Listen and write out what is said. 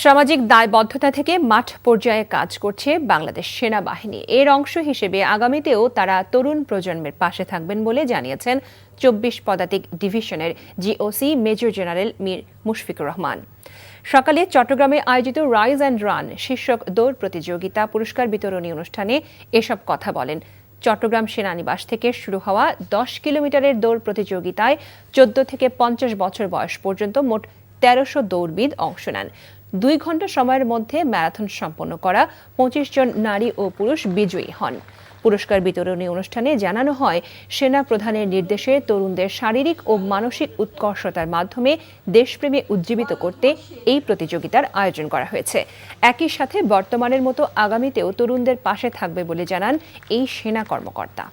সামাজিক দায়বদ্ধতা থেকে মাঠ পর্যায়ে কাজ করছে বাংলাদেশ সেনাবাহিনী। এর অংশ হিসেবে আগামীতেও তারা তরুণ প্রজন্মের পাশে থাকবেন বলে জানিয়েছেন ২৪ পদাতিক ডিভিশনের GOC major general Mir Mushfiqur Rahman. সকালে চট্টগ্রামে আয়োজিত রাইজ অ্যান্ড রান শীর্ষক দৌড় প্রতিযোগিতা পুরস্কার বিতরণী অনুষ্ঠানে এসব কথা বলেন। চট্টগ্রাম সেনানিবাস থেকে শুরু হওয়া ১০ কিলোমিটারের দৌড় প্রতিযোগিতায় ১৪ থেকে ৫০ বছর বয়স পর্যন্ত মোট ১৩০০ দৌড়বিদ অংশ নেন। ২ ঘণ্টা সময়ের মধ্যে ম্যারাথন সম্পন্ন করা ২৫ জন নারী ও পুরুষ বিজয়ী হন। পুরস্কার বিতরণী অনুষ্ঠানে জানানো হয়, সেনা প্রধানের নির্দেশে তরুণদের শারীরিক ও মানসিক উৎকর্ষতার মাধ্যমে দেশপ্রেমে উজ্জীবিত করতে এই প্রতিযোগিতার আয়োজন করা হয়েছে। একই সাথে বর্তমানের মতো আগামীতেও তরুণদের পাশে থাকবে বলে জানান এই সেনা কর্মকর্তা।